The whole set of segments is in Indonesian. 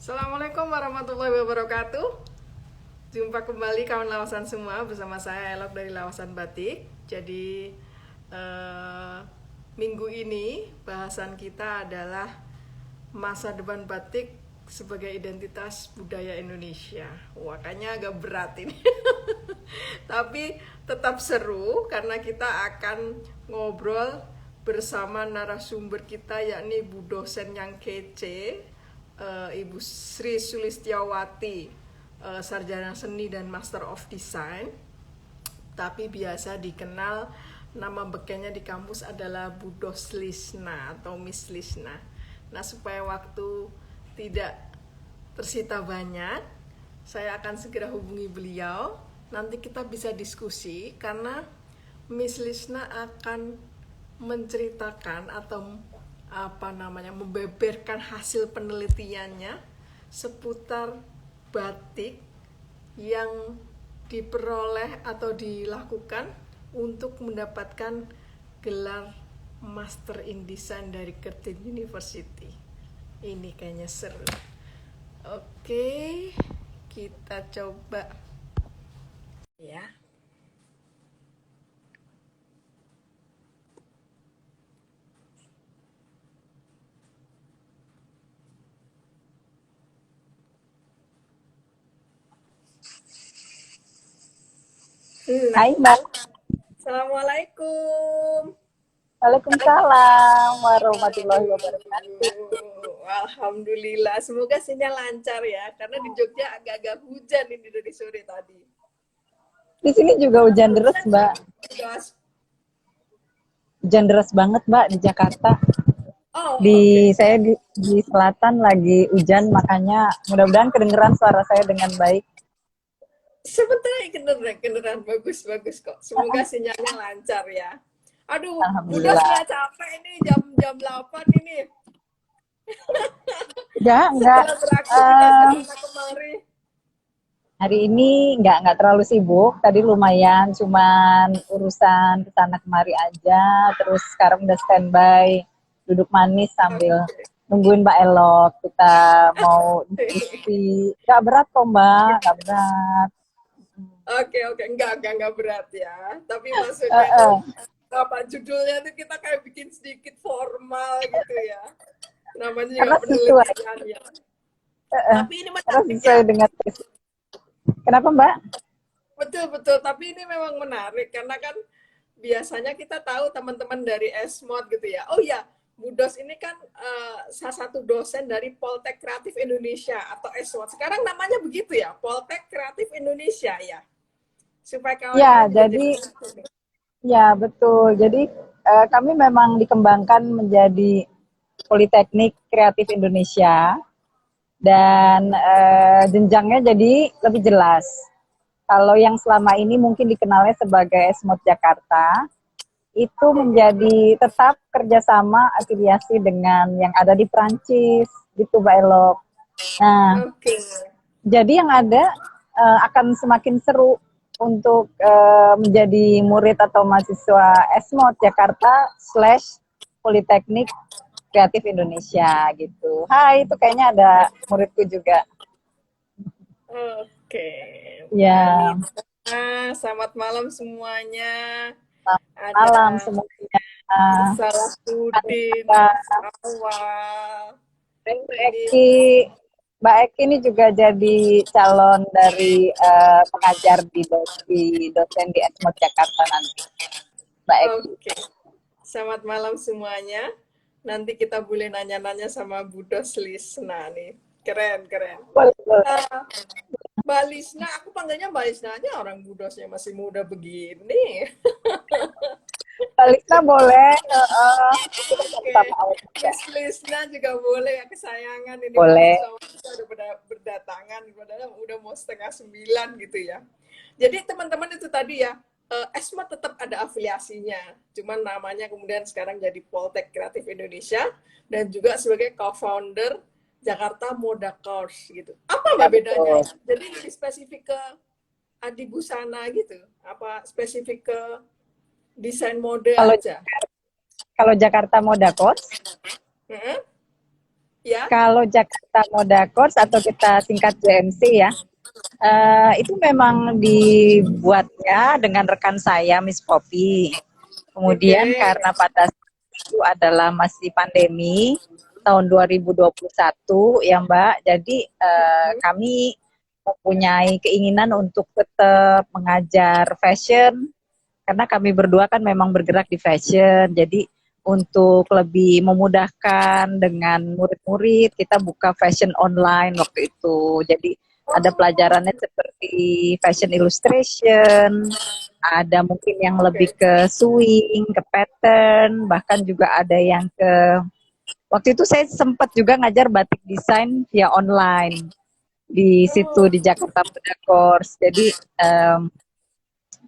Assalamualaikum warahmatullahi wabarakatuh. Jumpa kembali kawan lawasan semua bersama saya Elok dari Lawasan Batik. Jadi minggu ini bahasan kita adalah masa depan batik sebagai identitas budaya Indonesia. Wah, kayaknya agak berat ini. Tapi tetap seru karena kita akan ngobrol bersama narasumber kita, yakni Bu dosen yang kece, Ibu Sri Sulistiawati, sarjana seni dan Master of Design, tapi biasa dikenal nama bekennya di kampus adalah Bu Dos Lisna atau Miss Lisna. Nah, supaya waktu tidak tersita banyak, saya akan segera hubungi beliau. Nanti kita bisa diskusi karena Miss Lisna akan menceritakan atau membeberkan hasil penelitiannya seputar batik yang diperoleh atau dilakukan untuk mendapatkan gelar Master in Design dari Curtin University. Ini kayaknya seru. Oke, kita coba ya. Nah, Hai Mbak, Assalamualaikum. Waalaikumsalam warahmatullahi wabarakatuh. Alhamdulillah, semoga sinyal lancar ya, karena di Jogja agak-agak hujan ini dari sore tadi. Di sini juga hujan deras Mbak, Gas. hujan deras banget Mbak di Jakarta. Oh, Di oke. saya di selatan lagi hujan, makanya mudah-mudahan kedengeran suara saya dengan baik. Sebentar, kedengeran bagus kok. Semoga sinyalnya lancar ya. Aduh, Budas Alhamdulillah. nggak capek ini jam 8 ini. Enggak. Setelah beraktivitas ke Eh, sana kemari. Hari ini nggak terlalu sibuk. Tadi lumayan, cuman urusan kesana kemari aja. Terus sekarang udah standby, duduk manis sambil nungguin Mbak Elok. Kita mau diskusi. Nggak berat kok Mbak, nggak berat. Oke, enggak berat ya. Tapi Eh, maksudnya tuh eh, apa judulnya tuh kita kayak bikin sedikit formal gitu ya. Namanya juga karena sesuai, penelitian ya. eh, Tapi ini karena menarik sesuai ya. dengan kenapa Mbak? Betul. Tapi ini memang menarik karena kan biasanya kita tahu teman-teman dari Esmod gitu ya. Oh ya, Budos ini kan salah satu dosen dari Poltek Kreatif Indonesia atau Esmod. Sekarang namanya begitu ya, Poltek Kreatif Indonesia ya. Supaya Ya, kawan-kawan juga jadi jadi ya betul. Jadi kami memang dikembangkan menjadi Politeknik Kreatif Indonesia. Dan jenjangnya jadi lebih jelas. Kalau yang selama ini mungkin dikenalnya sebagai Esmod Jakarta, itu menjadi tetap kerjasama afiliasi dengan yang ada di Prancis, gitu Mbak Elok. Nah, oke. jadi yang ada akan semakin seru untuk menjadi murid atau mahasiswa Esmod Jakarta / Politeknik Kreatif Indonesia gitu. Hai, itu kayaknya ada muridku juga. Oke, Mbak Ya, Anita. Selamat malam semuanya. selamat Ada malam semuanya. Salahuddin, Ada Mas Awal. Mbak Ini Eki. Mbak Eki ini juga jadi calon dari pengajar di dosen di Esmod Jakarta nanti. Mbak Eki. oke. Selamat malam semuanya. Nanti kita boleh nanya-nanya sama Bu Dos Lisna nih. Keren. Boleh, boleh. Ah, Mbak Lisna, aku panggilnya Mbak Lisna aja, orang Budosnya masih muda begini. Mbak Lisa boleh. Itu kan Oke, sama awal juga. Miss Lisna juga boleh ya, kesayangan ini Boleh. mahasiswa udah berdatangan, padahal udah mau setengah 9 gitu ya. Jadi teman-teman itu tadi ya, ESMA tetap ada afiliasinya, cuman namanya kemudian sekarang jadi Poltek Kreatif Indonesia dan juga sebagai co-founder Jakarta Moda Course gitu. Apa Ya mbak bedanya betul. ya? Jadi lebih spesifik ke Adi Busana gitu? Apa spesifik ke desain mode Kalau aja? kalau Jakarta Moda Coach Hmm? Ya, Kalau Jakarta Moda Course atau kita singkat JMC ya, itu memang dibuatnya dengan rekan saya, Miss Poppy. oke, Kemudian karena pada saat itu adalah masih pandemi tahun 2021 ya Mbak, jadi kami mempunyai keinginan untuk tetap mengajar fashion karena kami berdua kan memang bergerak di fashion. Jadi untuk lebih memudahkan dengan murid-murid, kita buka fashion online waktu itu. Jadi ada pelajarannya seperti fashion illustration, ada mungkin yang lebih oke, ke sewing, ke pattern, bahkan juga ada yang ke waktu itu saya sempat juga ngajar batik desain via online di situ oh, di Jakarta Muda Course. Jadi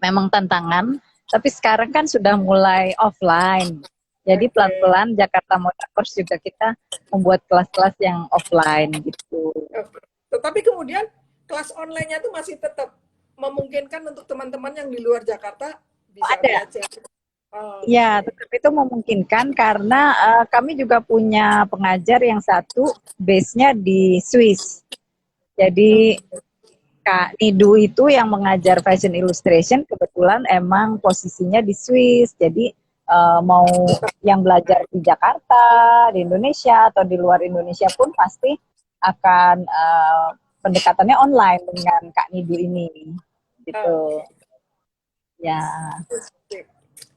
memang tantangan, tapi sekarang kan sudah mulai offline. Jadi oke. pelan-pelan Jakarta Moda Course juga kita membuat kelas-kelas yang offline gitu. Oke. Tetapi kemudian kelas online-nya itu masih tetap memungkinkan untuk teman-teman yang di luar Jakarta Oh, bisa ada. belajar. Ya, Oke. tetap itu memungkinkan karena kami juga punya pengajar yang satu base-nya di Swiss. Jadi Oke. Kak Nidu itu yang mengajar fashion illustration kebetulan emang posisinya di Swiss. Jadi mau yang belajar di Jakarta, di Indonesia atau di luar Indonesia pun pasti akan pendekatannya online dengan Kak Nidu ini. Gitu. Oke. Ya. Sip.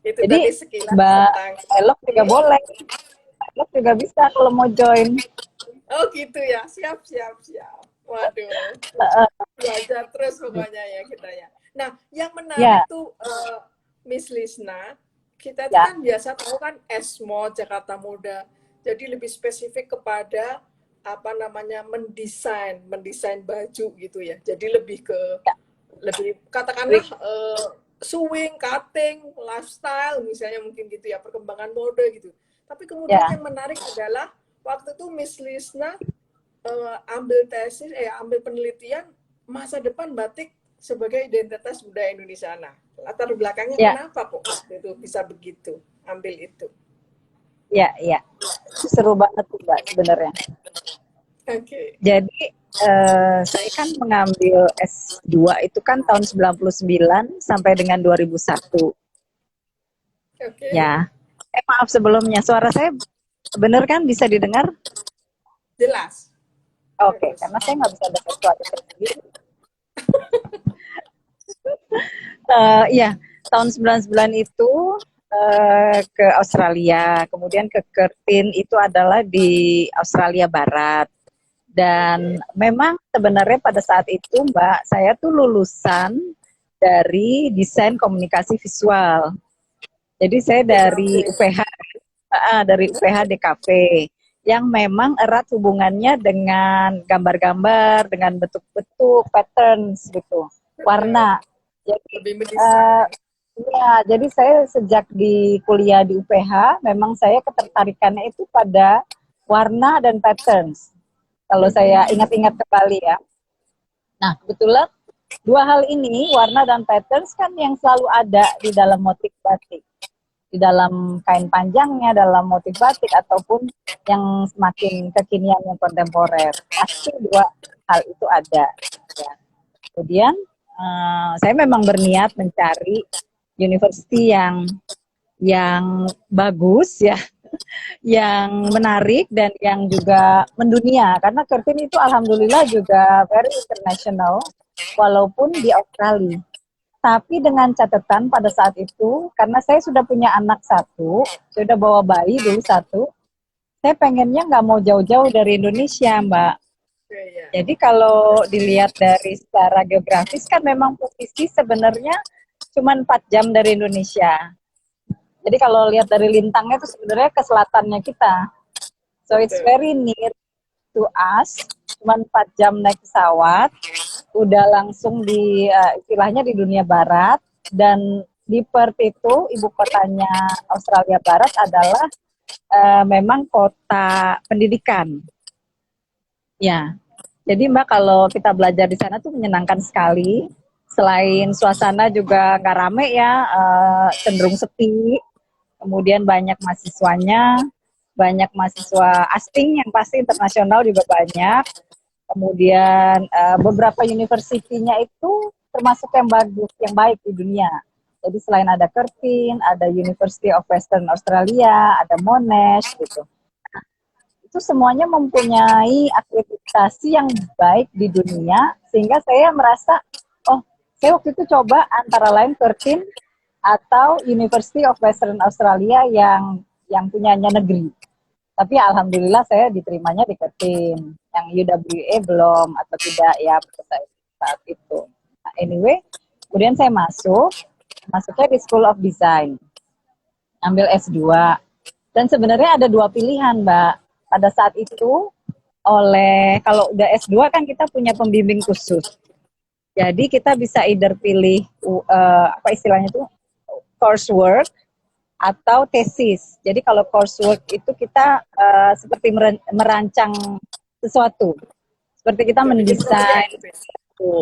Itu Jadi tadi sekilas Mbak tentang. Elok juga Hmm? boleh. Mbak Elok juga bisa kalau mau join. Oh gitu ya. Siap, siap, siap. Waduh. Belajar terus pokoknya ya kita ya. Nah, yang Ya, menarik tuh Miss Lisna, kita itu ya, kan biasa tahu kan ESMO Jakarta Muda. Jadi lebih spesifik kepada apa namanya mendesain baju gitu ya. Jadi lebih katakanlah sewing, cutting, lifestyle misalnya mungkin gitu ya, perkembangan mode gitu. Tapi kemudian ya, yang menarik adalah waktu itu Miss Lisna ambil penelitian masa depan batik sebagai identitas budaya Indonesia. Nah, latar belakangnya ya, kenapa kok itu bisa begitu ambil itu? ya, ya. Seru banget tuh Mbak sebenarnya. Oke, okay. Jadi saya kan mengambil S2 itu kan tahun 99 sampai dengan 2001. Oke, okay. Ya. Maaf sebelumnya, suara saya benar kan bisa didengar? Jelas, Oke, bagus. karena saya nggak bisa dengar suara saya sendiri. Iya, tahun 99 itu ke Australia, kemudian ke Kertin itu adalah di Australia Barat. Oke, Dan okay. memang sebenarnya pada saat itu Mbak, saya tuh lulusan dari desain komunikasi visual. Jadi saya dari DKV. UPH, dari UPH DKV yang memang erat hubungannya dengan gambar-gambar, dengan bentuk-bentuk, patterns gitu, Betul. warna. Jadi Lebih mendesain. ya, jadi saya sejak di kuliah di UPH, memang saya ketertarikannya itu pada warna dan patterns. Kalau saya ingat-ingat kembali ya. Nah, kebetulan dua hal ini, warna dan patterns kan yang selalu ada di dalam motif batik. Di dalam kain panjangnya, dalam motif batik, ataupun yang semakin kekinian yang kontemporer. Pasti dua hal itu ada. Ya. Kemudian, saya memang berniat mencari university yang bagus ya, yang menarik dan yang juga mendunia karena Curtin itu alhamdulillah juga very international walaupun di Australia. Tapi dengan catatan pada saat itu karena saya sudah punya anak satu, sudah bawa bayi dulu satu, saya pengennya nggak mau jauh-jauh dari Indonesia, Mbak. Oke, ya. Jadi kalau dilihat dari secara geografis kan memang posisi sebenarnya cuma 4 jam dari Indonesia. Jadi kalau lihat dari lintangnya itu sebenarnya ke selatannya kita. So it's Betul. very near to us. Cuma 4 jam naik pesawat, udah langsung di istilahnya di dunia barat. Dan di Perth itu ibu kotanya Australia Barat adalah memang kota pendidikan. Ya, jadi Mbak kalau kita belajar di sana tuh menyenangkan sekali. Selain suasana juga nggak rame ya, cenderung sepi. Kemudian banyak mahasiswanya. banyak mahasiswa asing yang pasti internasional juga banyak. Kemudian beberapa universitinya itu termasuk yang bagus, yang baik di dunia. Jadi selain ada Curtin, ada University of Western Australia, ada Monash gitu. Itu semuanya mempunyai akreditasi yang baik di dunia, sehingga saya merasa, oh, saya waktu itu coba antara lain Curtin atau University of Western Australia yang punyanya negeri. Tapi alhamdulillah saya diterimanya di Curtin. Yang UWA belum atau tidak ya saat itu. Nah, anyway, kemudian saya masuknya di School of Design, ambil S2. Dan sebenarnya ada dua pilihan, Mbak. Pada saat itu, kalau udah S2 kan kita punya pembimbing khusus. Jadi kita bisa either pilih, apa istilahnya itu, coursework atau tesis. Jadi kalau coursework itu kita seperti merancang sesuatu. Seperti kita mendesain.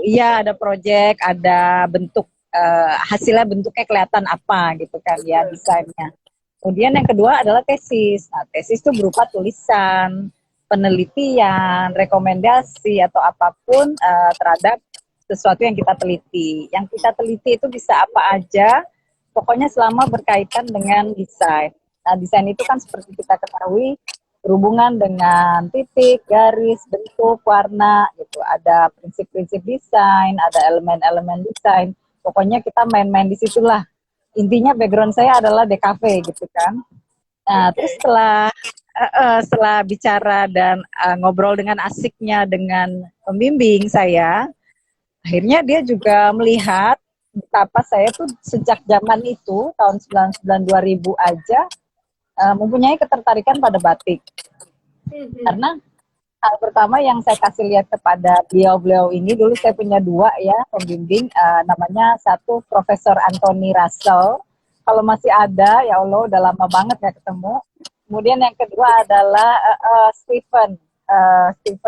Iya, ada project, ada bentuk, hasilnya bentuknya kelihatan apa gitu kan ya, desainnya. Kemudian yang kedua adalah tesis. Nah, tesis itu berupa tulisan, penelitian, rekomendasi atau apapun terhadap sesuatu yang kita teliti. Yang kita teliti itu bisa apa aja, pokoknya selama berkaitan dengan desain. Nah, desain itu kan seperti kita ketahui berhubungan dengan titik, garis, bentuk, warna, gitu. Ada prinsip-prinsip desain, ada elemen-elemen desain. Pokoknya kita main-main di situlah. Intinya background saya adalah DKV gitu kan. Nah, terus setelah bicara dan ngobrol dengan asiknya dengan pembimbing saya, akhirnya dia juga melihat betapa saya tuh sejak zaman itu tahun 99 2000 aja mempunyai ketertarikan pada batik. Karena hal pertama yang saya kasih lihat kepada beliau-beliau ini, dulu saya punya dua ya pembimbing, namanya satu Profesor Anthony Russell, kalau masih ada, ya Allah udah lama banget ya ketemu. Kemudian yang kedua adalah Stephen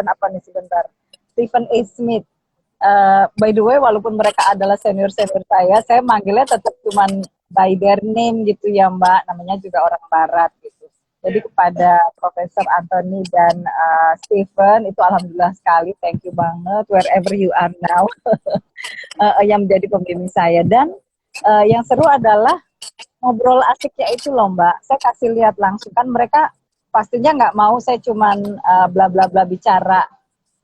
apa nih sebentar, Stephen A. Smith. By the way, walaupun mereka adalah senior-senior saya manggilnya tetap cuman by their name gitu ya Mbak, namanya juga orang barat gitu. Jadi kepada Profesor Anthony dan Stephen, itu alhamdulillah sekali, thank you banget wherever you are now, yang menjadi pembimbing saya. Dan yang seru adalah ngobrol asiknya itu loh Mbak, saya kasih lihat langsung, kan mereka pastinya nggak mau saya cuman bla bla bla bicara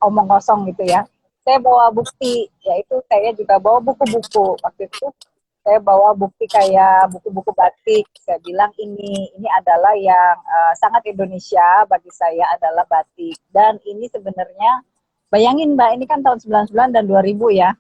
omong kosong gitu ya. Saya bawa bukti, yaitu saya juga bawa buku-buku. Waktu itu saya bawa bukti kayak buku-buku batik. Saya bilang ini adalah yang sangat Indonesia bagi saya adalah batik. Dan ini sebenarnya, bayangin Mbak, ini kan tahun 99 dan 2000 ya.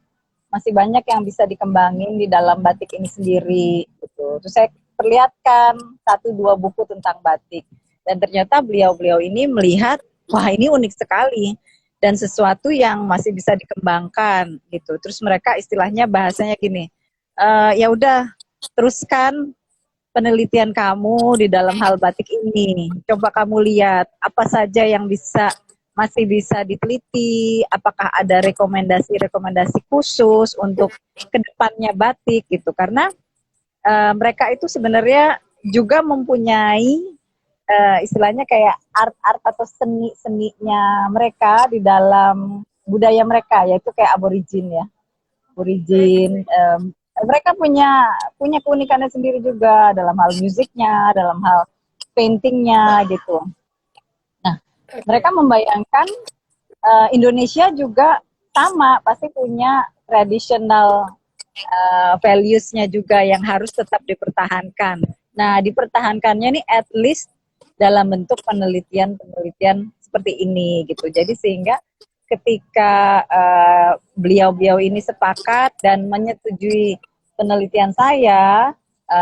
Masih banyak yang bisa dikembangin di dalam batik ini sendiri. Gitu. Terus saya perlihatkan 1-2 buku tentang batik. Dan ternyata beliau-beliau ini melihat, wah ini unik sekali. Dan sesuatu yang masih bisa dikembangkan gitu. Terus mereka istilahnya bahasanya gini, ya udah teruskan penelitian kamu di dalam hal batik ini. Coba kamu lihat apa saja yang masih bisa diteliti, apakah ada rekomendasi-rekomendasi khusus untuk kedepannya batik gitu. Karena mereka itu sebenarnya juga mempunyai istilahnya kayak art atau seninya mereka di dalam budaya mereka, yaitu kayak aborigin ya, mereka punya keunikannya sendiri juga dalam hal musiknya, dalam hal paintingnya gitu. Nah, mereka membayangkan Indonesia juga sama, pasti punya traditional values-nya juga yang harus tetap dipertahankan. Nah, dipertahankannya nih at least dalam bentuk penelitian seperti ini gitu. Jadi sehingga ketika beliau-beliau ini sepakat dan menyetujui penelitian saya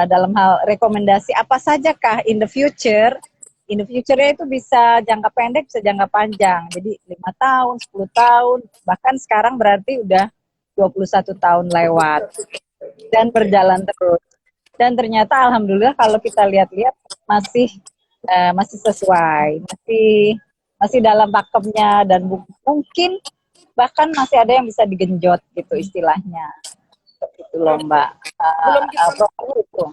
dalam hal rekomendasi apa sajakah in the future-nya itu bisa jangka pendek, bisa jangka panjang. Jadi 5 tahun, 10 tahun, bahkan sekarang berarti udah 21 tahun lewat dan berjalan terus. Dan ternyata alhamdulillah kalau kita lihat-lihat masih sesuai, masih dalam pakemnya, dan mungkin bahkan masih ada yang bisa digenjot gitu istilahnya. Itu loh Mbak. Belum kita itu.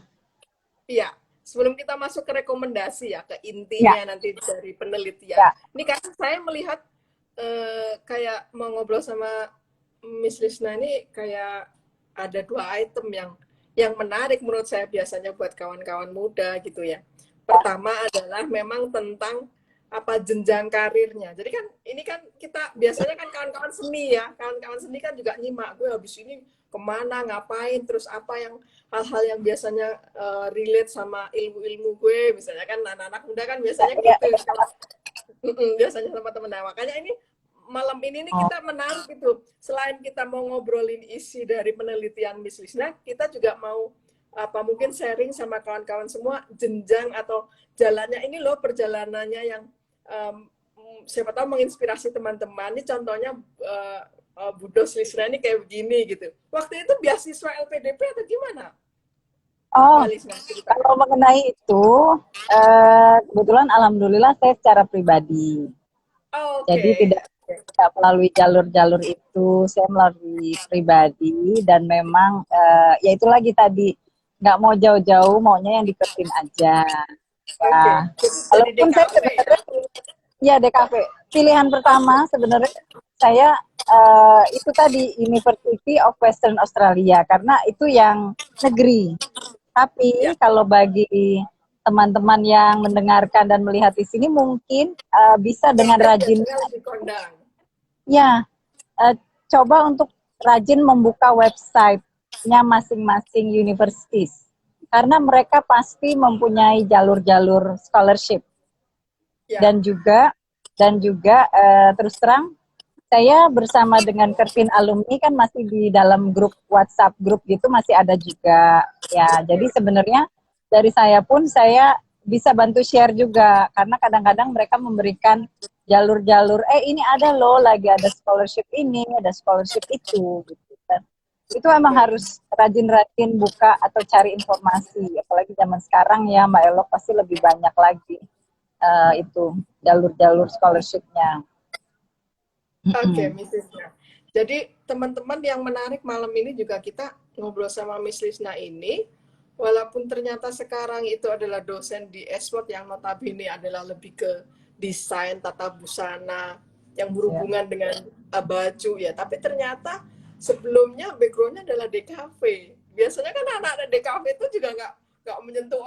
Iya, sebelum kita masuk ke rekomendasi ya, ke Ya, intinya nanti dari penelitian. ya. Ini kan saya melihat kayak mau ngobrol sama Miss Lisna ini kayak ada dua item yang menarik menurut saya biasanya buat kawan-kawan muda gitu ya. Pertama adalah memang tentang apa jenjang karirnya. Jadi kan ini kan kita biasanya kan kawan-kawan seni ya, kawan-kawan seni kan juga nyimak gue habis ini kemana, ngapain, terus apa yang hal-hal yang biasanya relate sama ilmu-ilmu gue, misalnya kan anak-anak muda kan biasanya Ya, gitu kalau biasanya sama temen. Nah, makanya ini malam ini nih oh, kita menarik itu. Selain kita mau ngobrolin isi dari penelitian Miss Lisna, kita juga mau apa mungkin sharing sama kawan-kawan semua jenjang atau jalannya ini loh perjalanannya yang siapa tahu menginspirasi teman-teman. Ini contohnya Bu Dos Lisna ini kayak begini gitu. Waktu itu beasiswa LPDP atau gimana? oh, Mbak Lisna ceritanya. kalau mengenai itu, kebetulan alhamdulillah saya secara pribadi. Oh, Jadi oke. tidak melalui jalur-jalur itu, saya melalui pribadi dan memang ya itu lagi tadi nggak mau jauh-jauh, maunya yang deketin aja. Ya, Oke. Jadi dari walaupun saya DKV ya. sebenarnya ya DKV pilihan pertama sebenarnya saya itu tadi University of Western Australia karena itu yang negeri. Ya. Tapi kalau bagi teman-teman yang mendengarkan dan melihat di sini mungkin bisa dengan Swasta rajin biasanya lebih kondang. ya coba untuk rajin membuka website-nya masing-masing universities karena mereka pasti mempunyai jalur-jalur scholarship Ya. dan juga terus terang saya bersama dengan Kervin alumni kan masih di dalam grup WhatsApp grup gitu masih ada juga ya jadi sebenarnya dari saya pun saya bisa bantu share juga karena kadang-kadang mereka memberikan jalur-jalur ini ada loh lagi ada scholarship ini ada scholarship itu gitu kan itu emang Oke. harus rajin-rajin buka atau cari informasi apalagi zaman sekarang ya Mbak Elok pasti lebih banyak lagi itu jalur-jalur scholarshipnya. Oke, Mm-mm. Miss Lisna. Jadi teman-teman yang menarik malam ini juga kita ngobrol sama Miss Lisna ini, walaupun ternyata sekarang itu adalah dosen di Eswot yang notabene adalah lebih ke desain tata busana yang Ya. berhubungan dengan baju ya, tapi ternyata sebelumnya backgroundnya adalah DKV. Biasanya kan anak-anak DKV itu juga nggak menyentuh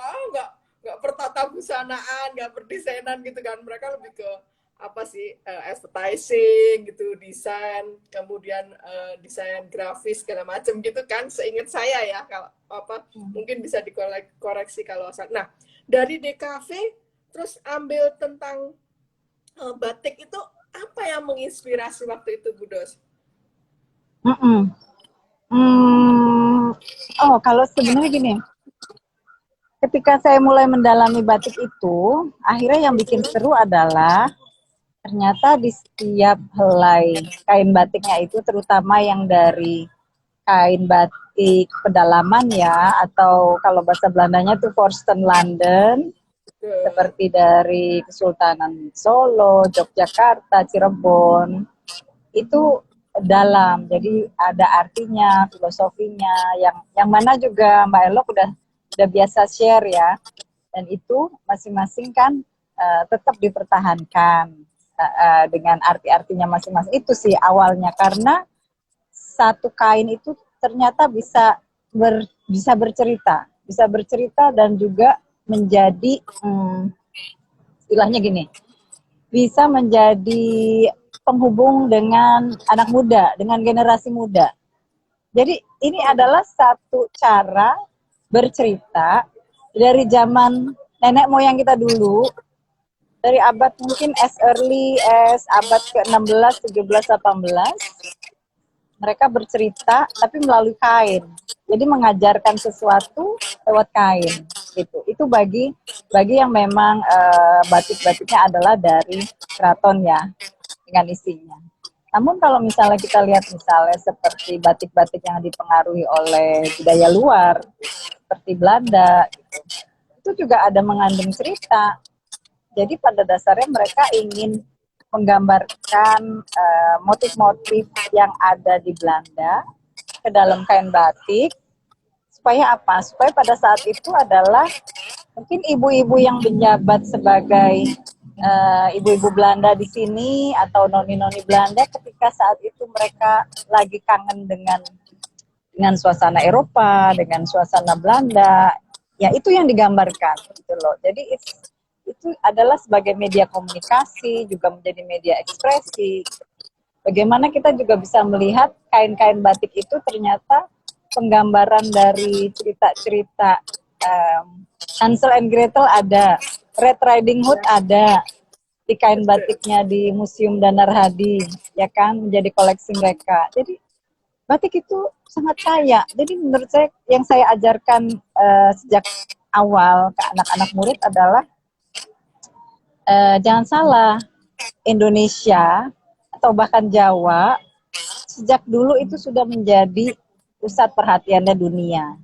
nggak pertata busanaan, nggak berdesainan gitu kan, mereka lebih ke apa sih advertising gitu, desain, kemudian desain grafis segala macam gitu kan, seingat saya ya, kalau apa mungkin bisa dikoreksi kalau salah. Nah, dari DKV terus ambil tentang batik itu apa yang menginspirasi waktu itu Bu Dos? Mm-mm. Oh, kalau sebenarnya gini, ketika saya mulai mendalami batik itu, akhirnya yang bikin seru adalah ternyata di setiap helai kain batiknya itu, terutama yang dari kain batik pedalaman ya, atau kalau bahasa Belandanya itu Forsten London, seperti dari Kesultanan Solo, Yogyakarta, Cirebon, itu dalam. Jadi ada artinya, filosofinya yang mana juga Mbak Elok udah biasa share ya. Dan itu masing-masing kan tetap dipertahankan dengan arti-artinya masing-masing. Itu sih awalnya karena satu kain itu ternyata bisa bercerita dan juga menjadi istilahnya gini, bisa menjadi penghubung dengan anak muda, dengan generasi muda. Jadi ini adalah satu cara bercerita dari zaman nenek moyang kita dulu, dari abad mungkin as early as abad ke-16, 17, 18, mereka bercerita tapi melalui kain. Jadi mengajarkan sesuatu lewat kain gitu. Itu bagi yang memang batik-batiknya adalah dari keraton ya dengan isinya. Namun kalau misalnya kita lihat misalnya seperti batik-batik yang dipengaruhi oleh budaya luar seperti Belanda gitu, itu juga ada mengandung cerita. Jadi pada dasarnya mereka ingin menggambarkan motif-motif yang ada di Belanda ke dalam kain batik supaya apa? Supaya pada saat itu adalah mungkin ibu-ibu yang menjabat sebagai ibu-ibu Belanda di sini atau noni-noni Belanda ketika saat itu mereka lagi kangen dengan suasana Eropa, dengan suasana Belanda, ya itu yang digambarkan gitu loh. Jadi itu adalah sebagai media komunikasi, juga menjadi media ekspresi. Bagaimana kita juga bisa melihat kain-kain batik itu ternyata penggambaran dari cerita-cerita Hansel and Gretel ada, Red Riding Hood ada di kain batiknya di Museum Danar Hadi, ya kan, menjadi koleksi mereka. Jadi batik itu sangat kaya. Jadi menurut saya yang saya ajarkan sejak awal ke anak-anak murid adalah jangan salah, Indonesia atau bahkan Jawa sejak dulu itu sudah menjadi pusat perhatiannya dunia.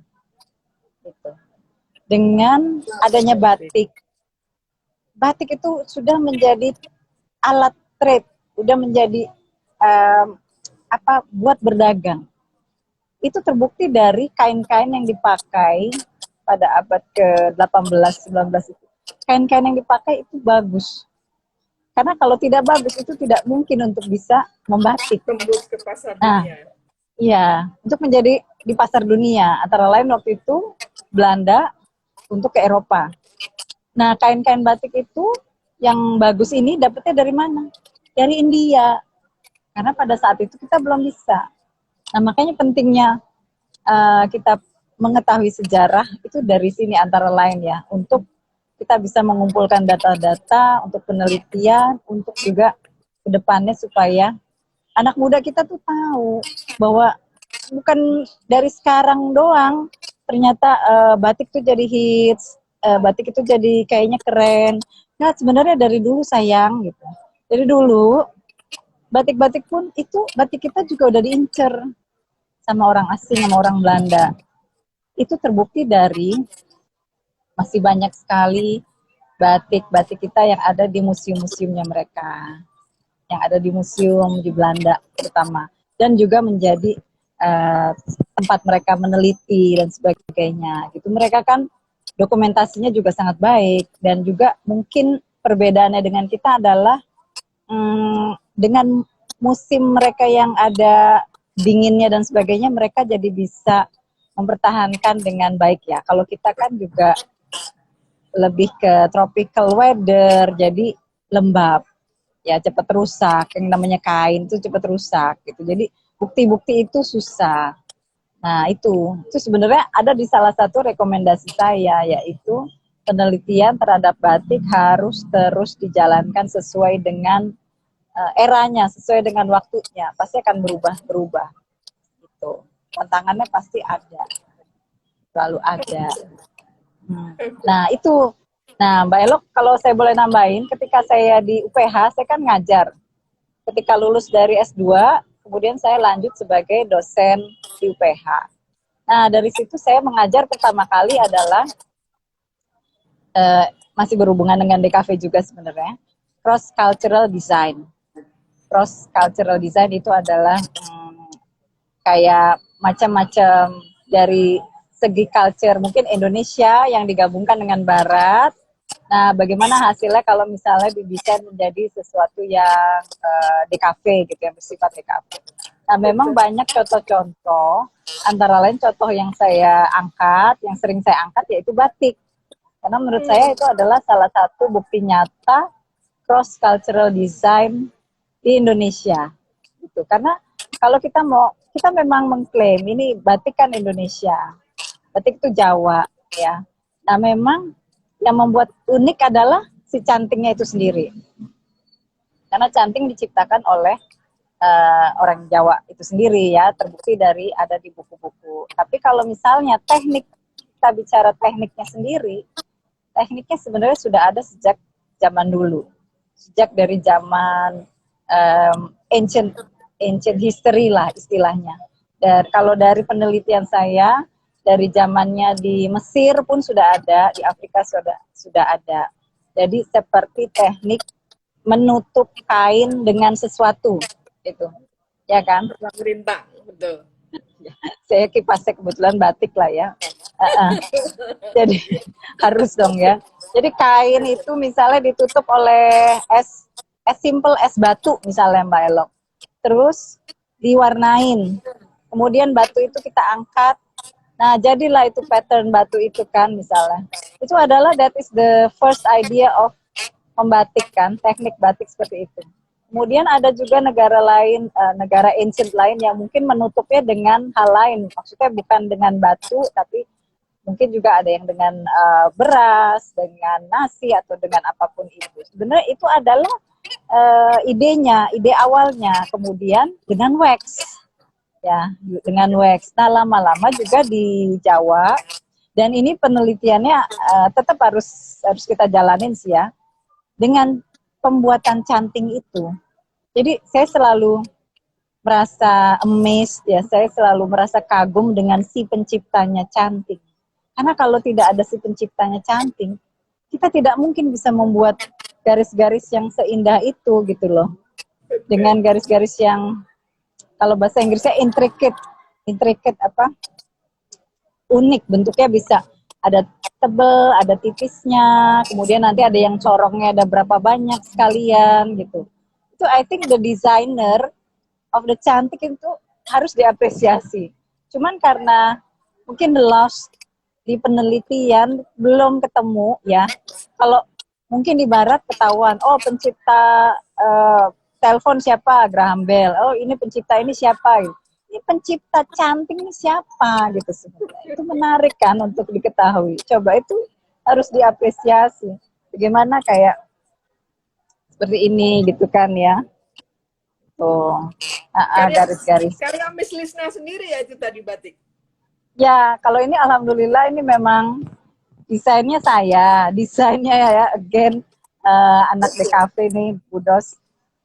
Gitu. Dengan adanya batik, batik itu sudah menjadi alat trade, sudah menjadi buat berdagang. Itu terbukti dari kain-kain yang dipakai pada abad ke-18-19 itu. Kain-kain yang dipakai itu bagus. Karena kalau tidak bagus itu tidak mungkin untuk bisa membatik. Tembus ke pasar Nah, dunia. iya, untuk menjadi di pasar dunia. Antara lain waktu itu Belanda untuk ke Eropa. Nah, kain-kain batik itu yang bagus ini dapetnya dari mana? Dari India. Karena pada saat itu kita belum bisa. Nah, makanya pentingnya kita mengetahui sejarah itu dari sini antara lain ya, untuk kita bisa mengumpulkan data-data untuk penelitian, untuk juga ke depannya supaya anak muda kita tuh tahu bahwa bukan dari sekarang doang ternyata batik tuh jadi hits, batik itu jadi kayaknya keren. Nah, sebenarnya dari dulu sayang gitu. Dari dulu batik-batik pun itu batik kita juga udah diincer sama orang asing, sama orang Belanda. Itu terbukti dari masih banyak sekali batik-batik kita yang ada di museum-museumnya mereka, yang ada di museum di Belanda terutama, dan juga menjadi tempat mereka meneliti dan sebagainya. Gitu. Mereka kan dokumentasinya juga sangat baik, dan juga mungkin perbedaannya dengan kita adalah dengan musim mereka yang ada dinginnya dan sebagainya, mereka jadi bisa mempertahankan dengan baik ya. Kalau kita kan juga lebih ke tropical weather, jadi lembab, ya cepat rusak. Yang namanya kain itu cepat rusak gitu. Jadi bukti-bukti itu susah. Nah itu sebenarnya ada di salah satu rekomendasi saya, yaitu penelitian terhadap batik harus terus dijalankan sesuai dengan eranya, sesuai dengan waktunya. Pasti akan berubah-berubah. Gitu. Tantangannya pasti ada, selalu ada. Nah itu, nah Mbak Elok kalau saya boleh nambahin, ketika saya di UPH saya kan ngajar. Ketika lulus dari S2, kemudian saya lanjut sebagai dosen di UPH. Nah dari situ saya mengajar pertama kali adalah masih berhubungan dengan DKV juga sebenarnya, cross cultural design. Cross cultural design itu adalah kayak macam-macam dari segi culture, mungkin Indonesia yang digabungkan dengan Barat. Nah, bagaimana hasilnya kalau misalnya didesain menjadi sesuatu yang DKV gitu, yang bersifat DKV. Nah, memang banyak contoh-contoh, antara lain contoh yang saya angkat, yang sering saya angkat yaitu batik. Karena menurut saya itu adalah salah satu bukti nyata cross cultural design di Indonesia. Gitu. Karena kalau kita memang mengklaim ini batik kan Indonesia, batik itu Jawa, ya. Nah memang yang membuat unik adalah si cantingnya itu sendiri. Karena canting diciptakan oleh orang Jawa itu sendiri ya, terbukti dari ada di buku-buku. Tapi kalau misalnya teknik, kita bicara tekniknya sendiri, tekniknya sebenarnya sudah ada sejak zaman dulu, sejak dari zaman ancient history lah istilahnya. Dan kalau dari penelitian saya, dari zamannya di Mesir pun sudah ada, di Afrika sudah ada. Jadi seperti teknik menutup kain dengan sesuatu, itu, ya kan? Pemerintah, betul. Saya kipasnya kebetulan batik lah ya. Uh-uh. Jadi harus dong ya. Jadi kain itu misalnya ditutup oleh es simple es batu misalnya Mbak Elok. Terus diwarnain. Kemudian batu itu kita angkat. Nah, jadilah itu pattern batu itu kan misalnya. Itu adalah that is the first idea of membatik kan, teknik batik seperti itu. Kemudian ada juga negara lain, negara ancient lain yang mungkin menutupnya dengan hal lain. Maksudnya bukan dengan batu, tapi mungkin juga ada yang dengan beras, dengan nasi atau dengan apapun itu. Sebenarnya itu adalah idenya, ide awalnya. Kemudian dengan wax, ya, dengan wax. Nah, lama-lama juga di Jawa, dan ini penelitiannya tetap harus kita jalanin sih ya, dengan pembuatan canting itu. Jadi saya selalu merasa amazed ya, saya selalu merasa kagum dengan si penciptanya canting. Karena kalau tidak ada si penciptanya canting, kita tidak mungkin bisa membuat garis-garis yang seindah itu gitu loh. Dengan garis-garis yang kalau bahasa Inggrisnya intricate apa? Unik, bentuknya bisa ada tebel, ada tipisnya, kemudian nanti ada yang corongnya ada berapa banyak sekalian gitu. Itu I think the designer of the cantik itu harus diapresiasi. Cuman karena mungkin the lost di penelitian belum ketemu ya. Kalau mungkin di barat ketahuan, oh pencipta telepon siapa? Graham Bell. Oh ini pencipta ini siapa? Ini pencipta cantik ini siapa gitu sebenarnya. Itu menarik kan untuk diketahui. Coba itu harus diapresiasi. Bagaimana kayak seperti ini gitu kan ya. Tuh. Garis-garis. Karya Miss Lisna sendiri ya itu tadi batik. Ya, kalau ini alhamdulillah ini memang desainnya ya again anak DKV nih Budos.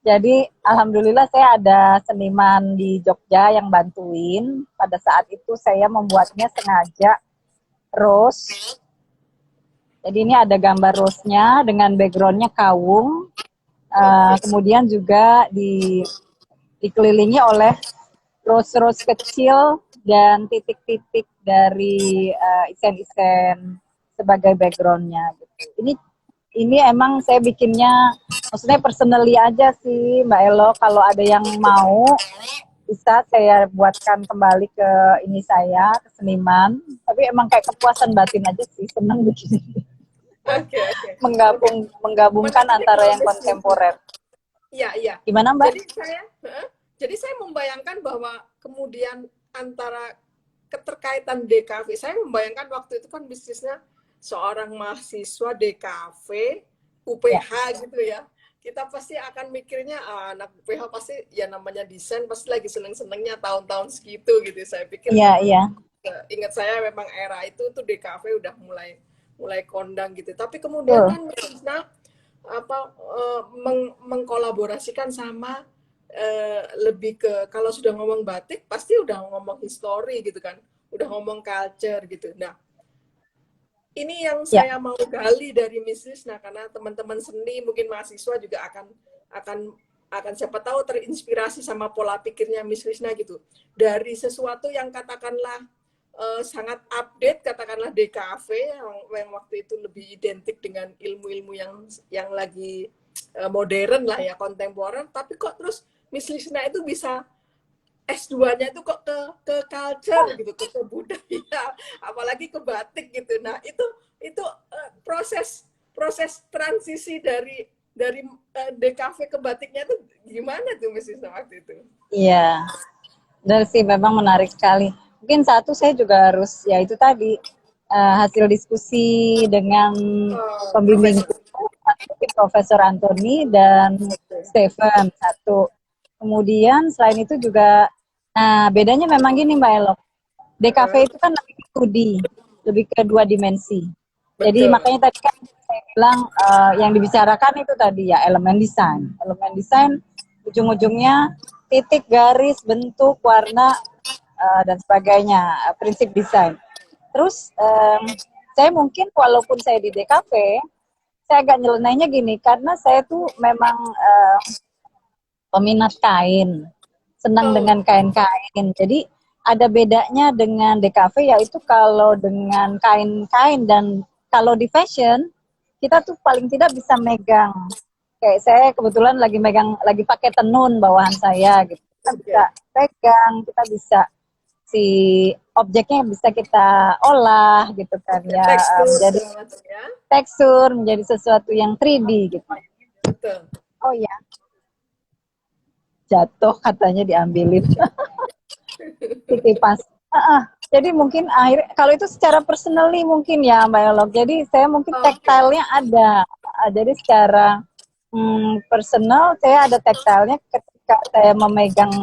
Jadi alhamdulillah saya ada seniman di Jogja yang bantuin. Pada saat itu saya membuatnya sengaja rose. Jadi ini ada gambar rose-nya dengan background-nya kawung. Kemudian juga dikelilingi oleh rose-rose kecil dan titik-titik dari isen-isen sebagai background-nya. Ini emang saya bikinnya, maksudnya personally aja sih Mbak Elo. Kalau ada yang mau, bisa saya buatkan kembali ke ini saya, ke seniman. Tapi emang kayak kepuasan batin aja sih, senang bikin. Okay. Menggabungkan antara yang kontemporer. Iya. Gimana Mbak? Jadi saya membayangkan bahwa kemudian antara keterkaitan DKV, saya membayangkan waktu itu kan bisnisnya seorang mahasiswa DKV, UPH gitu ya. Kita pasti akan mikirnya anak UPH pasti ya namanya desain pasti lagi seneng-senengnya tahun-tahun segitu gitu. Saya pikir. Iya. Ingat saya memang era itu tuh DKV udah mulai kondang gitu. Tapi kemudian kan Misna mengkolaborasikan sama lebih ke kalau sudah ngomong batik pasti udah ngomong history gitu kan, udah ngomong culture gitu. Nah, ini yang saya mau gali dari Miss Lisna karena teman-teman seni mungkin mahasiswa juga akan siapa tahu terinspirasi sama pola pikirnya Miss Lisna gitu. Dari sesuatu yang katakanlah sangat update, katakanlah DKV yang waktu itu lebih identik dengan ilmu-ilmu yang lagi modern lah ya, kontemporer, tapi kok terus Miss Lisna itu bisa S2-nya itu kok ke culture gitu, ke budaya, apalagi ke batik gitu. Nah, itu proses transisi dari DKV ke batiknya itu gimana tuh Miss Lisna waktu itu? Iya. Benar sih, memang menarik sekali. Mungkin satu saya juga harus ya itu tadi hasil diskusi dengan pembimbing Profesor Anthony dan Stephen satu. Kemudian selain itu juga, nah bedanya memang gini Mbak Elok, DKV itu kan lebih ke 2D, lebih ke 2 dimensi. Betul. Jadi makanya tadi kan saya bilang yang dibicarakan itu tadi ya elemen desain. Elemen desain ujung-ujungnya titik, garis, bentuk, warna, dan sebagainya, prinsip desain. Terus saya mungkin walaupun saya di DKV, saya agak nyelenehnya gini, karena saya tuh memang peminat kain, senang dengan kain-kain. Jadi ada bedanya dengan DKV, yaitu kalau dengan kain-kain dan kalau di fashion kita tuh paling tidak bisa megang. Kayak saya kebetulan lagi megang, lagi pakai tenun bawahan saya gitu. Kita bisa Oke. pegang, kita bisa si objeknya bisa kita olah gitu kan Oke, ya, tekstur menjadi segala macam ya. tekstur, menjadi sesuatu yang 3D gitu. Betul. Oh iya, jatuh katanya diambilin kipas. Jadi mungkin akhir kalau itu secara personally mungkin ya Mbak Elok. Jadi saya mungkin Oke. tektilnya ada. Jadi secara personal saya ada tektilnya, ketika saya memegang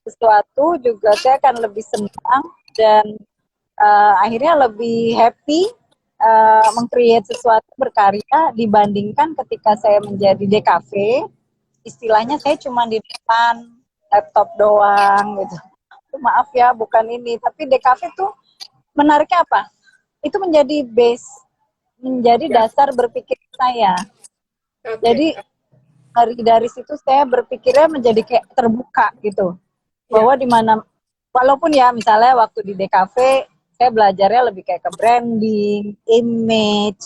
sesuatu juga saya akan lebih senang dan akhirnya lebih happy meng-create sesuatu berkarya dibandingkan ketika saya menjadi DKV, istilahnya saya cuma di depan laptop doang gitu. Maaf ya, bukan ini. Tapi DKV tuh menariknya apa? Itu menjadi base, menjadi Ya. dasar berpikir saya. Oke. Jadi dari situ saya berpikirnya menjadi kayak terbuka gitu. Bahwa Ya. di mana, walaupun ya misalnya waktu di DKV saya belajarnya lebih kayak ke branding, image,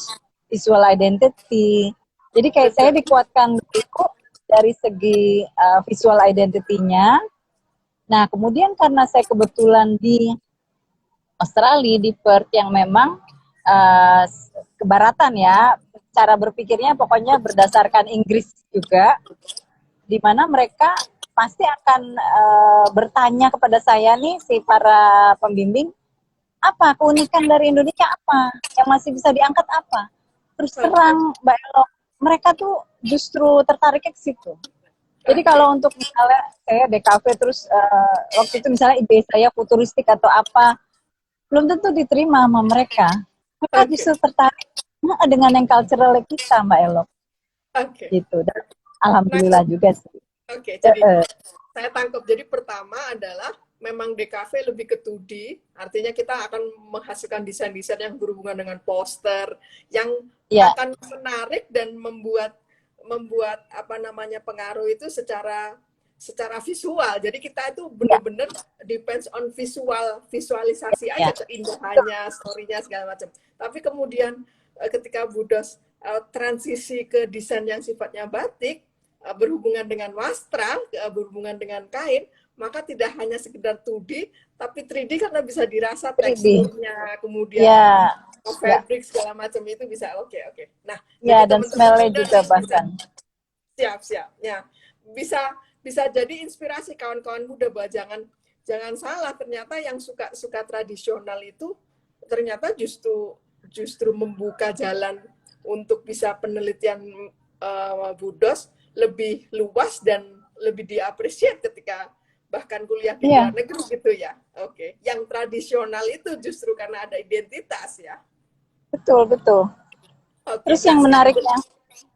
visual identity. Jadi kayak saya Betul. dikuatkan dulu dari segi visual identity-nya. Nah, kemudian karena saya kebetulan di Australia, di Perth yang memang uh, kebaratan ya, cara berpikirnya pokoknya berdasarkan Inggris juga, di mana mereka pasti akan bertanya kepada saya nih, si para pembimbing, apa keunikan dari Indonesia, apa yang masih bisa diangkat, apa. Terus Oke. terang Mbak Elo, mereka tuh justru tertariknya ke situ. Jadi Oke. kalau untuk misalnya saya DKV terus waktu itu misalnya ide saya futuristik atau apa, belum tentu diterima sama mereka. Mereka Oke. justru tertarik dengan yang cultural kita, Mbak Elo. Oke. Gitu. Dan Nah, alhamdulillah juga sih. oke. Jadi saya tangkap. Jadi pertama adalah memang DKV lebih ke 2D, artinya kita akan menghasilkan desain-desain yang berhubungan dengan poster, yang Ya, akan menarik dan membuat membuat apa namanya pengaruh itu secara visual. Jadi kita itu ya, benar-benar depends on visualisasi ya. aja, keindahannya, story-nya segala macam. Tapi kemudian ketika Budos transisi ke desain yang sifatnya batik, berhubungan dengan wastra, berhubungan dengan kain, maka tidak hanya sekedar 2D, tapi 3D karena bisa dirasa 3D. teksturnya, kemudian Ya, ya, fabric segala macam itu bisa. Oke, oke. Nah, ya, jadi dan teman-teman smell-nya muda juga nih bisa bahkan. siap-siap. Ya, bisa bisa jadi inspirasi kawan-kawan muda bahwa jangan salah, ternyata yang suka tradisional itu ternyata justru justru membuka jalan untuk bisa penelitian Budos lebih luas dan lebih diapresiasi ketika bahkan kuliah di luar Iya, negeri gitu ya. Oke, yang tradisional itu justru karena ada identitas ya. betul, betul. Oke, Terus nah yang sekarang menariknya,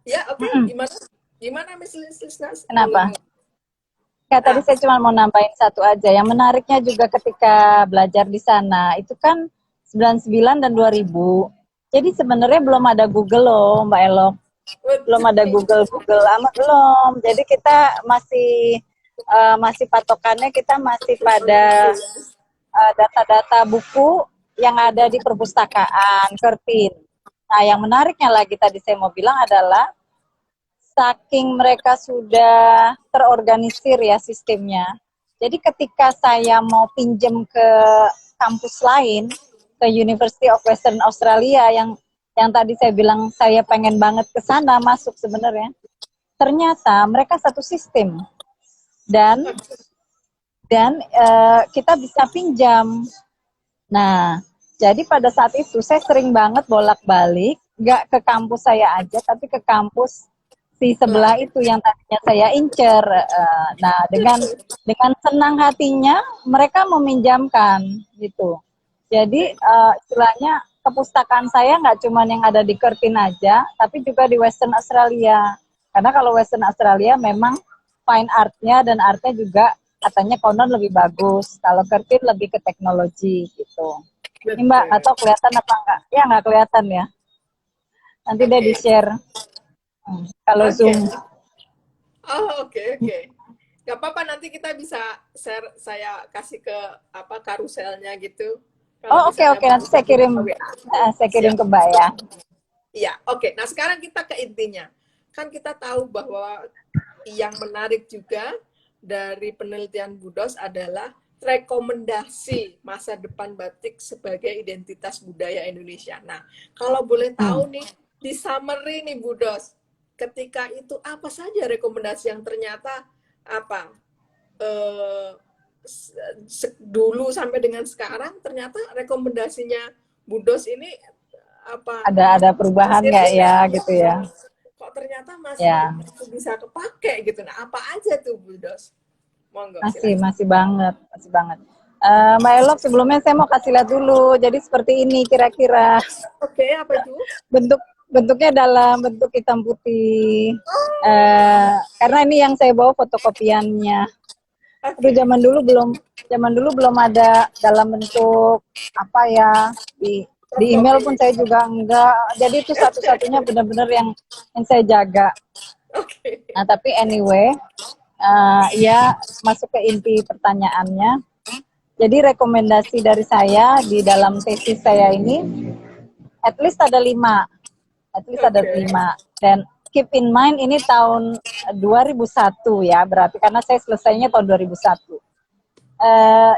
ya oke, mm-mm, gimana gimana Miss Lisnas kenapa? ngomong. Kayak tadi Ah, saya cuma mau nambahin satu aja. Yang menariknya juga ketika belajar di sana, itu kan 99 dan 2000. Jadi sebenarnya belum ada Google loh, Mbak Elok. Belum ada betul. Google amat belum. Jadi kita masih patokannya kita masih pada data-data buku yang ada di perpustakaan, Kertin. Nah, yang menariknya lagi tadi saya mau bilang adalah saking mereka sudah terorganisir ya sistemnya. Jadi ketika saya mau pinjem ke kampus lain, ke University of Western Australia yang tadi saya bilang saya pengen banget ke sana masuk sebenarnya. Ternyata mereka satu sistem dan kita bisa pinjam. Nah, jadi pada saat itu saya sering banget bolak-balik, nggak ke kampus saya aja, tapi ke kampus si sebelah Lain. itu yang tadinya saya incer. Nah, dengan senang hatinya mereka meminjamkan gitu. Jadi istilahnya kepustakaan saya nggak cuma yang ada di Kertin aja, tapi juga di Western Australia. Karena kalau Western Australia memang fine artnya dan artnya juga katanya konon lebih bagus. Kalau Kertin lebih ke teknologi gitu. Ini Mbak, Betul. atau kelihatan apa enggak? Ya nggak kelihatan ya. Nanti deh Oke. di-share. Kalau Oke. Zoom. Oh, oke, oke. Gak apa-apa, nanti kita bisa share, saya kasih ke apa karuselnya gitu. Kalau Oh, oke misalnya oke, mau nanti saya buka kirim, WA. saya kirim Siap. ke Mbak ya. Iya, oke. Nah, sekarang kita ke intinya. Kan kita tahu bahwa yang menarik juga dari penelitian Budos adalah rekomendasi masa depan batik sebagai identitas budaya Indonesia. Nah, kalau boleh Hmm. tahu nih, di summary nih Budos, ketika itu apa saja rekomendasi yang ternyata apa eh, dulu sampai dengan sekarang ternyata rekomendasinya Budos ini apa Ada perubahan masih nggak ya relate gitu ya? kok ternyata masih Ya, bisa kepake gitu. Nah, apa aja tuh Bu Dos? Monggo masih silakan. masih banget, masih banget. Mbak Elok, sebelumnya saya mau kasih lihat dulu. Jadi seperti ini kira-kira Oke, apa itu? bentuk bentuknya dalam bentuk hitam putih. Oh, Karena ini yang saya bawa fotokopiannya. Aduh, oke. zaman dulu belum ada dalam bentuk apa ya, di Soft email pun copy. saya juga enggak. Jadi itu satu-satunya benar-benar yang saya jaga. Oke. Nah, tapi anyway, ya masuk ke inti pertanyaannya. Jadi rekomendasi dari saya di dalam tesis saya ini, at least ada 5, Oke. dan keep in mind ini tahun 2001 ya, berarti karena saya selesainya tahun 2001.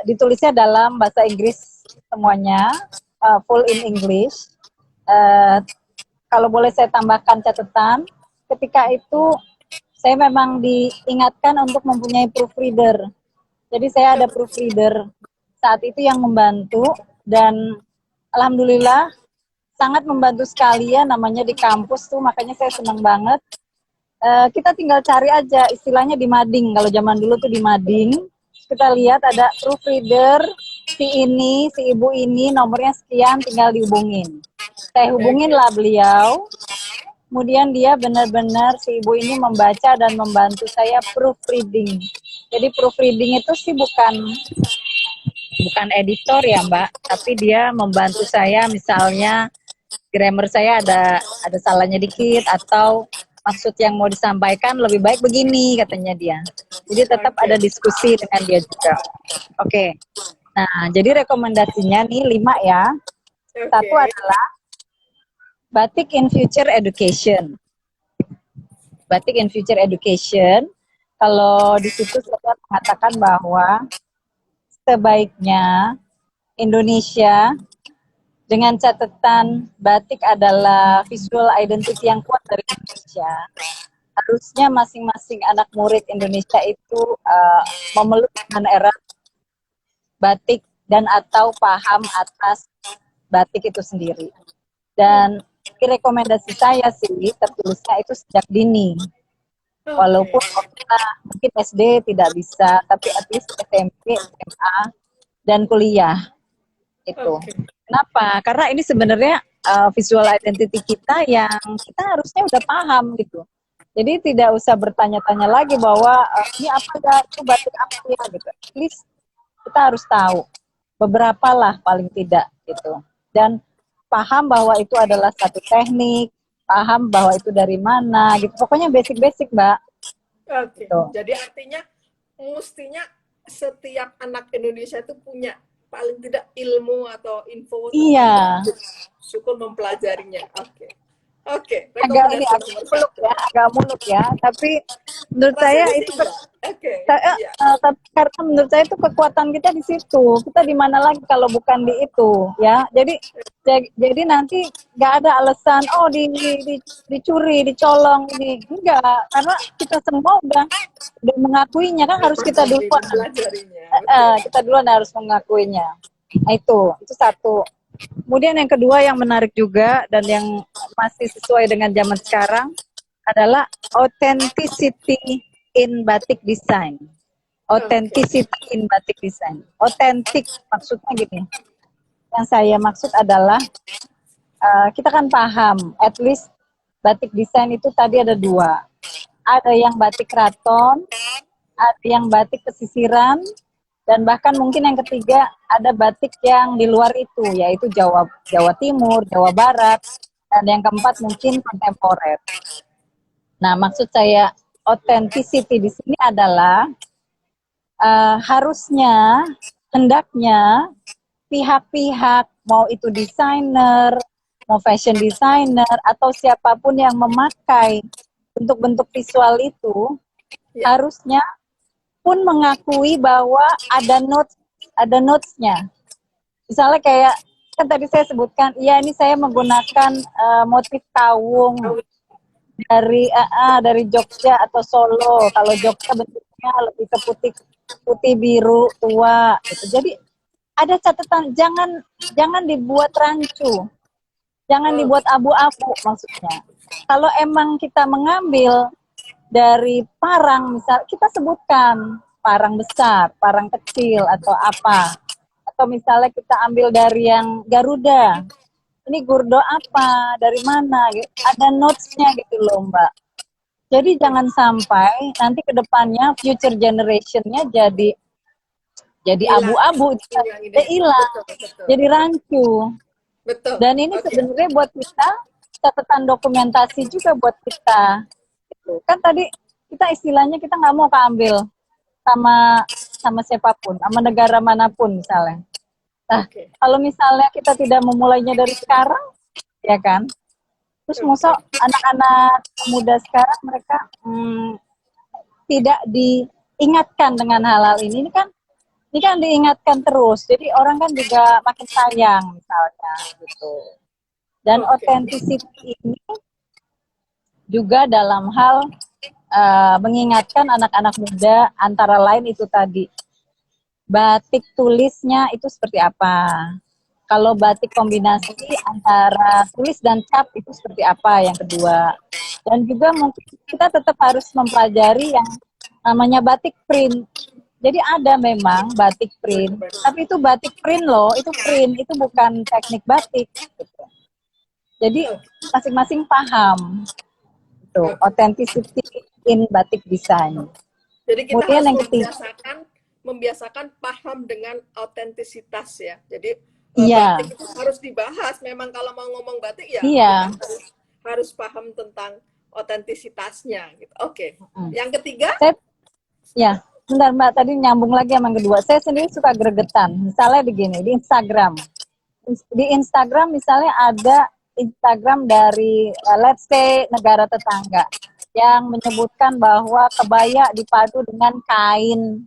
Ditulisnya dalam bahasa Inggris semuanya, full in English. Uh, Kalau boleh saya tambahkan catatan, ketika itu saya memang diingatkan untuk mempunyai proofreader. Jadi saya ada proofreader saat itu yang membantu, dan alhamdulillah sangat membantu sekali ya, namanya di kampus tuh, makanya saya senang banget. Kita tinggal cari aja, istilahnya di mading, kalau zaman dulu tuh di mading, kita lihat ada proofreader, si ini, si ibu ini, nomornya sekian, tinggal dihubungin. Saya hubungin Oke. lah beliau, kemudian dia benar-benar, si ibu ini membaca dan membantu saya proofreading. Jadi proofreading itu sih bukan editor ya Mbak, tapi dia membantu saya, misalnya grammar saya ada salahnya dikit, atau maksud yang mau disampaikan lebih baik begini katanya dia. Jadi tetap ada Oke. diskusi dengan dia juga. Oke. Nah, jadi rekomendasinya nih 5 ya. Satu Oke. adalah Batik in Future Education. Batik in Future Education. Kalau di situ saya mengatakan bahwa sebaiknya Indonesia, dengan catatan batik adalah visual identity yang kuat dari Indonesia, harusnya masing-masing anak murid Indonesia itu memeluk dengan erat batik dan atau paham atas batik itu sendiri. Dan rekomendasi saya sih tertulisnya itu sejak dini. Oke. Walaupun kita mungkin SD tidak bisa, tapi at least SMP, SMA, dan kuliah itu. Oke. Kenapa? Karena ini sebenarnya visual identity kita yang kita harusnya udah paham gitu. Jadi tidak usah bertanya-tanya lagi bahwa ini apa ya, itu batik apa ya gitu. At least kita harus tahu beberapa lah paling tidak gitu. Dan paham bahwa itu adalah satu teknik, paham bahwa itu dari mana gitu. Pokoknya basic-basic, Mbak. Oke. Gitu. Jadi artinya mestinya setiap anak Indonesia itu punya paling tidak ilmu atau info Iya, tentang batik. Syukur mempelajarinya. Oke. Oke, agak ini rekomendasi agak nomor muluk satu. ya, agak muluk ya. Tapi menurut saya Rasanya sih itu enggak. Oke, iya. tapi karena menurut saya itu kekuatan kita di situ. Kita di mana lagi kalau bukan di itu, ya. Jadi nanti nggak ada alasan dicuri, dicolong ini. Enggak, karena kita semua udah mengakuinya, kan harus kita Memahami, duluan. mempelajarinya. Oke. Kita duluan harus mengakuinya. Nah, itu satu. Kemudian yang kedua yang menarik juga dan yang masih sesuai dengan zaman sekarang adalah authenticity in batik design. Oke. Authenticity in batik design. Otentik maksudnya gini. Yang saya maksud adalah kita kan paham, at least batik desain itu tadi ada 2. Ada yang batik keraton, ada yang batik pesisiran, dan bahkan mungkin yang ketiga ada batik yang di luar itu, yaitu Jawa Timur, Jawa Barat, dan yang keempat mungkin kontemporer. Nah, maksud saya authenticity di sini adalah harusnya, hendaknya pihak-pihak, mau itu desainer, mau fashion designer, atau siapapun yang memakai untuk bentuk visual itu, Ya. harusnya pun mengakui bahwa ada notes-nya. Misalnya kayak kan tadi saya sebutkan, iya ini saya menggunakan motif kawung dari Jogja atau Solo. Kalau Jogja bentuknya lebih ke putih putih biru tua gitu. Jadi ada catatan, jangan dibuat rancu, jangan dibuat abu-abu maksudnya. Kalau emang kita mengambil dari parang, misal kita sebutkan parang besar, parang kecil atau apa. Atau misalnya kita ambil dari yang Garuda, ini gurdo apa, dari mana, gitu. Ada notes-nya gitu loh Mbak. Jadi jangan sampai nanti ke depannya future generation-nya jadi Hilang, abu-abu, hilang jadi ide. hilang, Betul, betul. jadi rancu. Betul. Dan ini Oke. sebenarnya buat kita catatan dokumentasi juga buat kita. Gitu. Kan tadi kita istilahnya kita nggak mau keambil sama sama siapapun, sama negara manapun misalnya. Nah, Oke. kalau misalnya kita tidak memulainya dari sekarang, ya kan? Terus Oke. masa anak-anak muda sekarang mereka tidak diingatkan dengan hal-hal ini kan diingatkan terus. Jadi orang kan juga makin sayang misalnya gitu. Dan Oke. authenticity ini juga dalam hal mengingatkan anak-anak muda antara lain itu tadi batik tulisnya itu seperti apa. Kalau batik kombinasi antara tulis dan cap itu seperti apa yang kedua. Dan juga mungkin kita tetap harus mempelajari yang namanya batik print. Jadi ada memang batik print, tapi itu batik print loh, itu print, itu bukan teknik batik. Gitu. Jadi masing-masing paham. Itu authenticity in batik design. Jadi kita Kemudian harus yang ketiga, membiasakan paham dengan autentisitas ya. Jadi iya, batik itu harus dibahas. Memang kalau mau ngomong batik ya kita iya, harus paham tentang autentisitasnya. Gitu. Oke. Yang ketiga? saya, ya, bentar Mbak, tadi nyambung lagi sama yang kedua. Saya sendiri suka gregetan. Misalnya begini, di Instagram. Di Instagram misalnya ada Instagram dari let's say negara tetangga yang menyebutkan bahwa kebaya dipadu dengan kain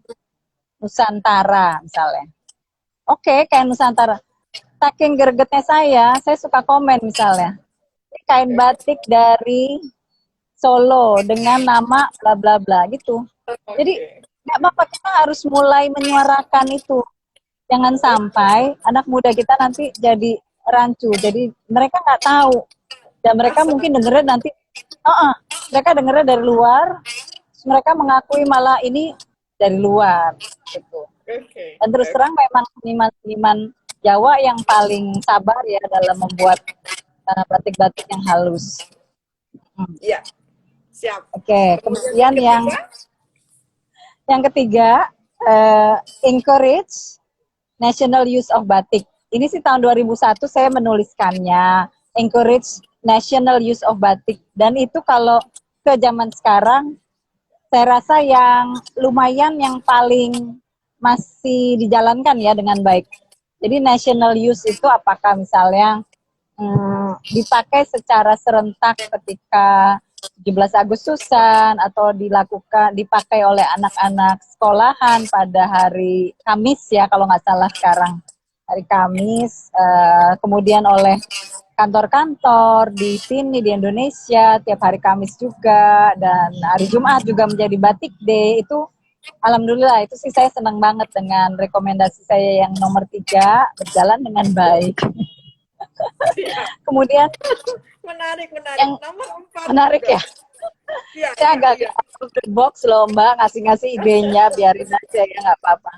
Nusantara misalnya. Oke, kain Nusantara. Saking gregetnya saya suka komen misalnya. Kain batik dari Solo dengan nama bla bla bla gitu. Jadi nggak apa-apa, kita harus mulai menyuarakan itu. Jangan sampai anak muda kita nanti jadi rancu. Jadi mereka nggak tahu dan mereka mungkin dengernya nanti, mereka dengernya dari luar, mereka mengakui malah ini dari luar gitu. Dan terus terang memang seniman-seniman Jawa yang paling sabar ya dalam membuat batik-batik yang halus. Iya, siap. Oke, kemudian yang ketiga, encourage national use of batik. Ini sih tahun 2001 saya menuliskannya, encourage national use of batik. Dan itu kalau ke zaman sekarang, saya rasa yang lumayan yang paling masih dijalankan ya dengan baik. Jadi national use itu apakah misalnya dipakai secara serentak ketika 17 Agustusan atau dipakai oleh anak-anak sekolahan pada hari Kamis ya kalau nggak salah sekarang hari Kamis, kemudian oleh kantor-kantor di sini di Indonesia tiap hari Kamis juga, dan hari Jumat juga menjadi Batik Day. Itu alhamdulillah, itu sih saya senang banget dengan rekomendasi saya yang nomor 3 berjalan dengan baik. Kemudian menarik. Yang nomor 4 menarik juga. Ya, saya agak out of the box loh Mbak, ngasih idenya, biarin aja ya nggak apa-apa.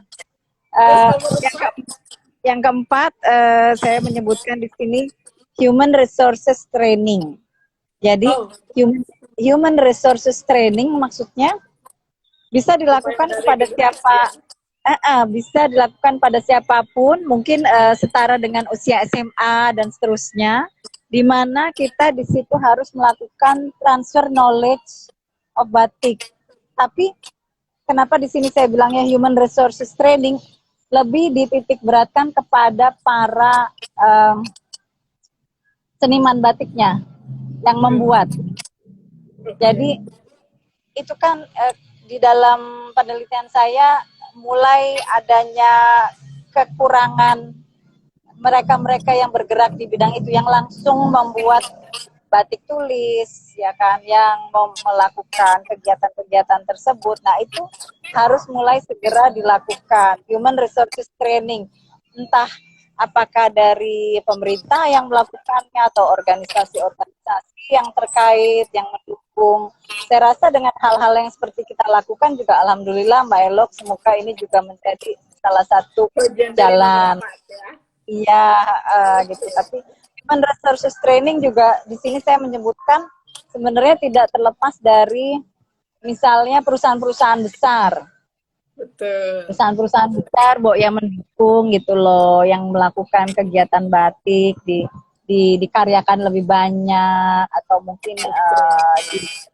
Yang keempat, saya menyebutkan di sini human resources training. Jadi human resources training maksudnya bisa dilakukan kepada bisa dilakukan pada siapapun, mungkin setara dengan usia SMA dan seterusnya, di mana kita di situ harus melakukan transfer knowledge of batik. Tapi kenapa di sini saya bilangnya human resources training, lebih dititik beratkan kepada para seniman batiknya yang membuat. Jadi itu kan di dalam penelitian saya mulai adanya kekurangan mereka-mereka yang bergerak di bidang itu yang langsung membuat batik tulis, ya kan, yang melakukan kegiatan-kegiatan tersebut. Nah, itu harus mulai segera dilakukan. Human resources training, entah apakah dari pemerintah yang melakukannya atau organisasi-organisasi yang terkait, yang mendukung. Saya rasa dengan hal-hal yang seperti kita lakukan juga alhamdulillah Mbak Elok, semoga ini juga menjadi salah satu jalan. Iya, gitu. Tapi human resources training juga di sini saya menyebutkan sebenarnya tidak terlepas dari misalnya perusahaan-perusahaan besar. Betul. Perusahaan-perusahaan besar, Bo, yang mendukung gitu loh, yang melakukan kegiatan batik dikaryakan lebih banyak atau mungkin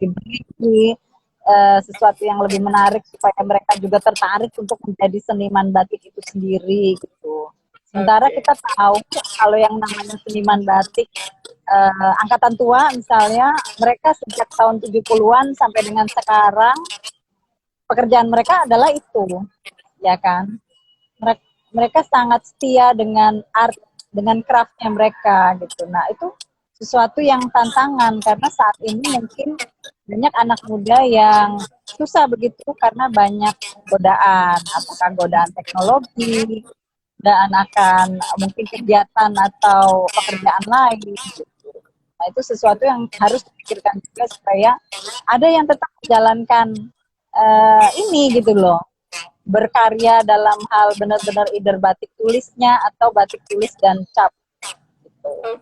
diberi sesuatu yang lebih menarik supaya mereka juga tertarik untuk menjadi seniman batik itu sendiri gitu. Sementara kita tahu kalau yang namanya seniman batik angkatan tua misalnya, mereka sejak tahun 70-an sampai dengan sekarang pekerjaan mereka adalah itu, ya kan? Mereka sangat setia dengan art, dengan craftnya mereka gitu. Nah, itu sesuatu yang tantangan karena saat ini mungkin banyak anak muda yang susah begitu karena banyak godaan, apakah godaan teknologi, dan akan mungkin kegiatan atau pekerjaan lain gitu. Nah, itu sesuatu yang harus dipikirkan juga supaya ada yang tetap menjalankan ini gitu loh, berkarya dalam hal benar-benar either batik tulisnya atau batik tulis dan cap gitu.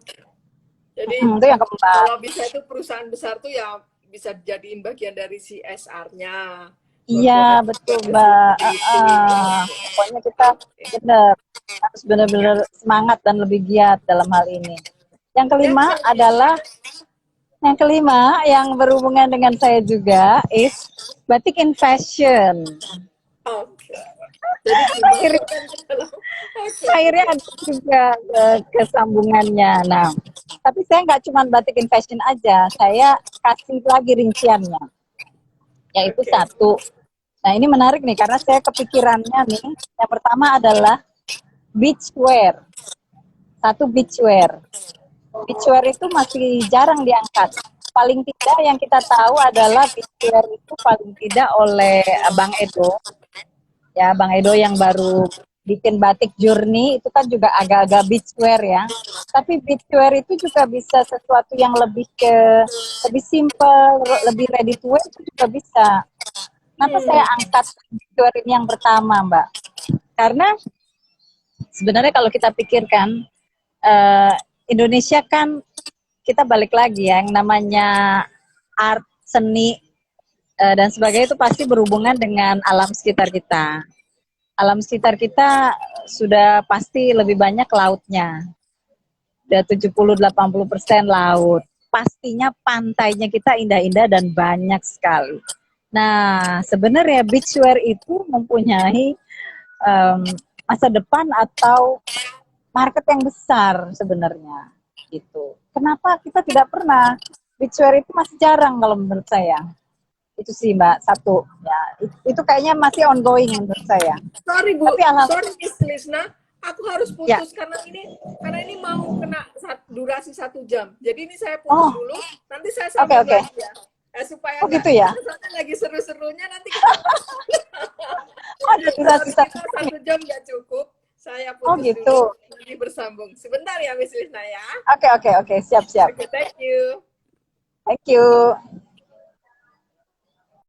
Jadi itu yang keempat. kalau bisa itu perusahaan besar tuh ya bisa dijadiin bagian dari CSR-nya. Iya betul Mbak. Pokoknya kita benar harus benar-benar semangat dan lebih giat dalam hal ini. Yang kelima adalah yang berhubungan dengan saya juga is batik in fashion. Jadi akhirnya ada juga kesambungannya. Nah, tapi saya nggak cuma batik in fashion aja, saya kasih lagi rinciannya, yaitu satu. Nah, ini menarik nih karena saya kepikirannya nih. Yang pertama adalah beachwear. Satu beachwear. Beachwear itu masih jarang diangkat. Paling tidak yang kita tahu adalah beachwear itu paling tidak oleh Bang Edo. Ya, Bang Edo yang baru bikin batik Journey itu kan juga agak-agak beachwear ya. Tapi beachwear itu juga bisa sesuatu yang lebih simple, lebih ready to wear itu juga bisa. Kenapa saya angkat beachwear ini yang pertama, Mbak? Karena sebenarnya kalau kita pikirkan Indonesia kan kita balik lagi ya, yang namanya art, seni dan sebagainya itu pasti berhubungan dengan alam sekitar kita. Alam sekitar kita sudah pasti lebih banyak lautnya. Udah 70-80% laut. Pastinya pantainya kita indah-indah dan banyak sekali. Nah, sebenarnya beachwear itu mempunyai masa depan atau market yang besar sebenarnya. Gitu. Kenapa kita tidak pernah? Beachwear itu masih jarang kalau menurut saya. Itu sih Mbak, satu ya, itu kayaknya masih ongoing menurut saya. Sorry Bu, tapi sorry Miss Lisna, aku harus putus ya. karena ini mau kena durasi 1 jam. Jadi ini saya putus dulu, nanti saya sambung lagi ya. Supaya gitu ya. Lagi seru-serunya nanti kita. Ada durasi 1 jam nggak cukup. Saya putus gitu. Dulu, nanti bersambung. Sebentar ya Miss Lisna ya. Oke, siap. Okay, thank you. Thank you.